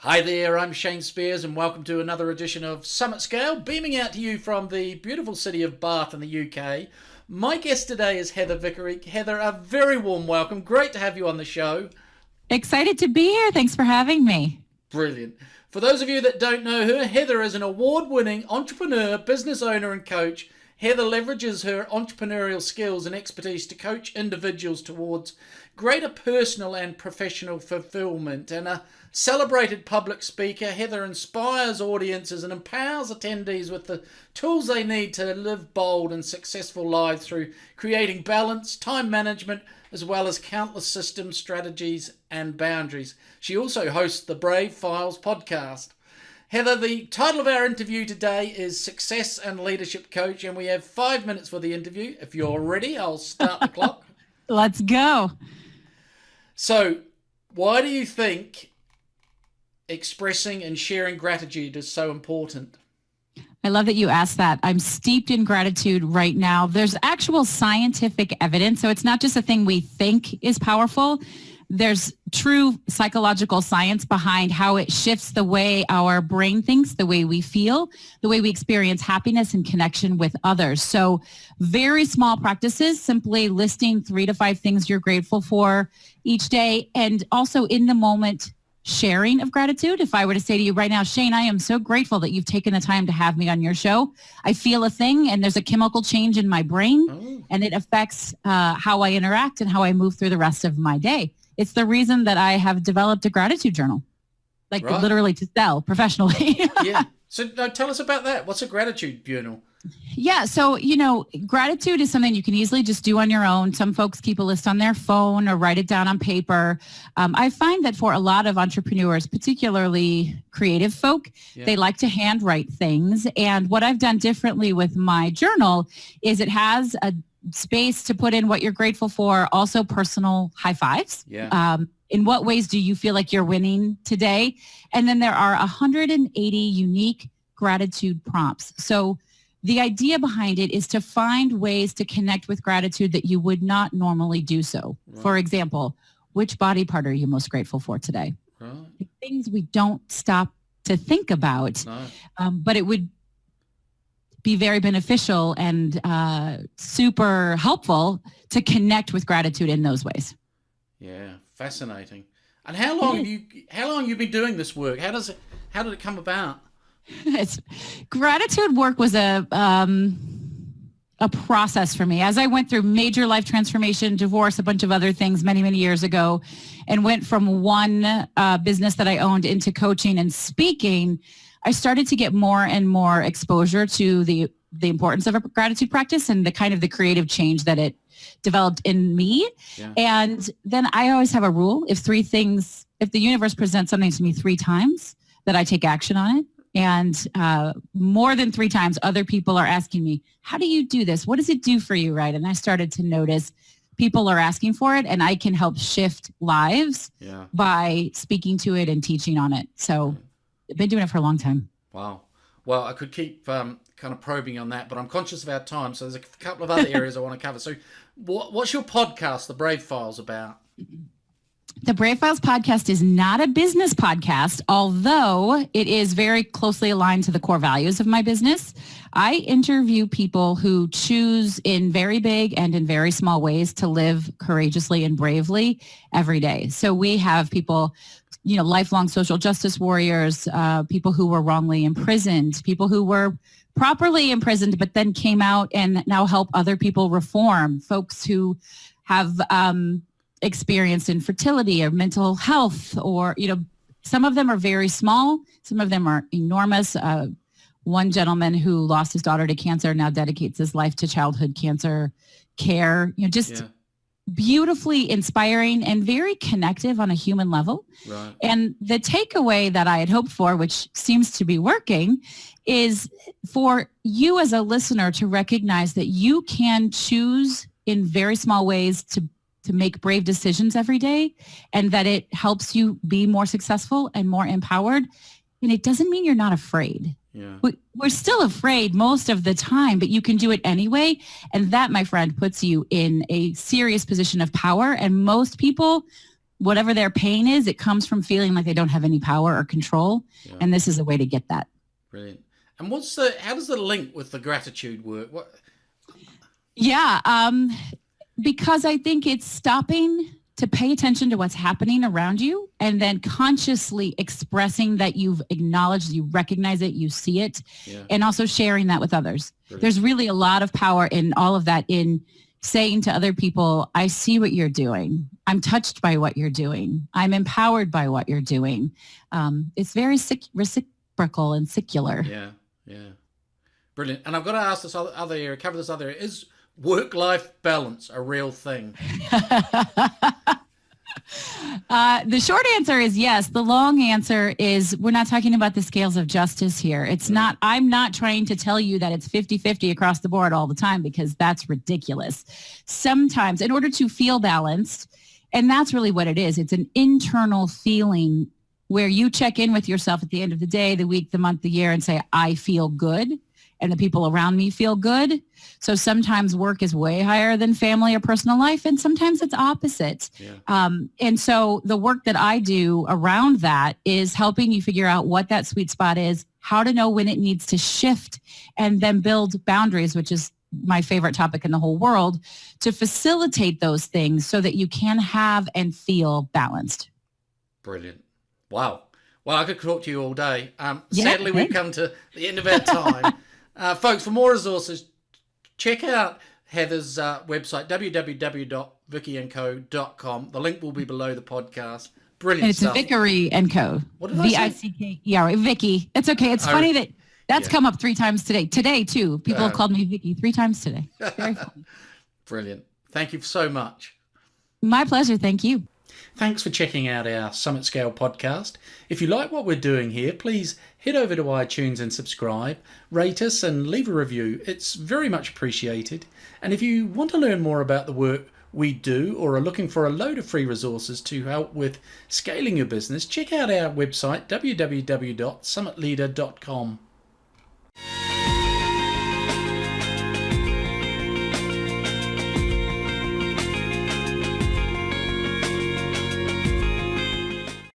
Hi there, I'm Shane Spears and welcome to another edition of Summit Scale, beaming out to you from the beautiful city of Bath in the UK. My guest today is Heather Vickery. Heather, a very warm welcome. Great to have you on the show. Excited to be here. Thanks for having me. Brilliant. For those of you that don't know her, Heather is an award-winning entrepreneur, business owner and coach. Heather leverages her entrepreneurial skills and expertise to coach individuals towards greater personal and professional fulfillment. And a celebrated public speaker, Heather inspires audiences and empowers attendees with the tools they need to live bold and successful lives through creating balance, time management, as well as countless systems, strategies, and boundaries. She also hosts the Brave Files podcast. Heather, the title of our interview today is Success and Leadership Coach, and we have 5 minutes for the interview. If you're ready, I'll start the clock. Let's go. So, why do you think expressing and sharing gratitude is so important? I love that you asked that. I'm steeped in gratitude right now. There's actual scientific evidence, so it's not just a thing we think is powerful. There's true psychological science behind how it shifts the way our brain thinks, the way we feel, the way we experience happiness and connection with others. So very small practices, simply listing 3 to 5 things you're grateful for each day, and also in the moment sharing of gratitude. If I were to say to you right now, Shane, I am so grateful that you've taken the time to have me on your show. I feel a thing and there's a chemical change in my brain and it affects how I interact and how I move through the rest of my day. It's the reason that I have developed a gratitude journal, literally to sell professionally. Yeah. So tell us about that. What's a gratitude journal? Yeah. So, gratitude is something you can easily just do on your own. Some folks keep a list on their phone or write it down on paper. I find that for a lot of entrepreneurs, particularly creative folk, they like to handwrite things. And what I've done differently with my journal is it has a space to put in what you're grateful for, also personal high fives. Yeah. In what ways do you feel like you're winning today? And then there are 180 unique gratitude prompts. So the idea behind it is to find ways to connect with gratitude that you would not normally do so. Right. For example, which body part are you most grateful for today? Right. Things we don't stop to think about, but it would be very beneficial and super helpful to connect with gratitude in those ways. Yeah, fascinating. And how long have you been doing this work? How did it come about? Gratitude work was a process for me as I went through major life transformation, divorce, a bunch of other things many, many years ago, and went from one business that I owned into coaching and speaking. I started to get more and more exposure to the importance of a gratitude practice and the kind of the creative change that it developed in me. Yeah. And then I always have a rule. If the universe presents something to me 3 times, that I take action on it. And more than 3 times, other people are asking me, how do you do this? What does it do for you, right? And I started to notice people are asking for it, and I can help shift lives by speaking to it and teaching on it. So I've been doing it for a long time. Wow. Well, I could keep kind of probing on that, but I'm conscious of our time, so there's a couple of other areas I want to cover. So what's your podcast, The Brave Files, about? The Brave Files podcast is not a business podcast, although it is very closely aligned to the core values of my business. I interview people who choose in very big and in very small ways to live courageously and bravely every day. So we have people, lifelong social justice warriors, people who were wrongly imprisoned, people who were properly imprisoned but then came out and now help other people reform, folks who have experienced infertility or mental health, or some of them are very small, some of them are enormous. One gentleman who lost his daughter to cancer now dedicates his life to childhood cancer care. Beautifully inspiring and very connective on a human level. Right. And the takeaway that I had hoped for, which seems to be working, is for you as a listener to recognize that you can choose in very small ways to make brave decisions every day, and that it helps you be more successful and more empowered. And it doesn't mean you're not afraid. Yeah. We're still afraid most of the time, but you can do it anyway. And that, my friend, puts you in a serious position of power. And most people whatever their pain is, it comes from feeling like they don't have any power or control. Yeah. And this is a way to get that. Brilliant. And how does the link with the gratitude work? Yeah, because I think it's stopping to pay attention to what's happening around you and then consciously expressing that you've acknowledged, you recognize it, you see it, and also sharing that with others. Brilliant. There's really a lot of power in all of that, in saying to other people, I see what you're doing. I'm touched by what you're doing. I'm empowered by what you're doing. It's very reciprocal and secular. Yeah. Brilliant. And I've got to ask this other area, cover this other area. Is work-life balance a real thing? The short answer is yes. The long answer is we're not talking about the scales of justice here. It's not, I'm not trying to tell you that it's 50-50 across the board all the time, because that's ridiculous. Sometimes in order to feel balanced, and that's really what it is, it's an internal feeling where you check in with yourself at the end of the day, the week, the month, the year, and say, I feel good. And the people around me feel good. So sometimes work is way higher than family or personal life, and sometimes it's opposite. Yeah. And so the work that I do around that is helping you figure out what that sweet spot is, how to know when it needs to shift, and then build boundaries, which is my favorite topic in the whole world, to facilitate those things so that you can have and feel balanced. Brilliant. Wow. Well, I could talk to you all day. Sadly, we've come to the end of our time. Folks, for more resources, check out Heather's website, www.vickyandco.com. The link will be below the podcast. Brilliant and it's stuff. Vickery and Co. What did I say? Vickery. Vicky. It's okay. It's funny that's come up 3 times today. Today, too. People have called me Vicky 3 times today. It's very funny. Brilliant. Thank you so much. My pleasure. Thank you. Thanks for checking out our Summit Scale podcast. If you like what we're doing here, please head over to iTunes and subscribe, rate us and leave a review. It's very much appreciated. And if you want to learn more about the work we do or are looking for a load of free resources to help with scaling your business, check out our website, www.summitleader.com.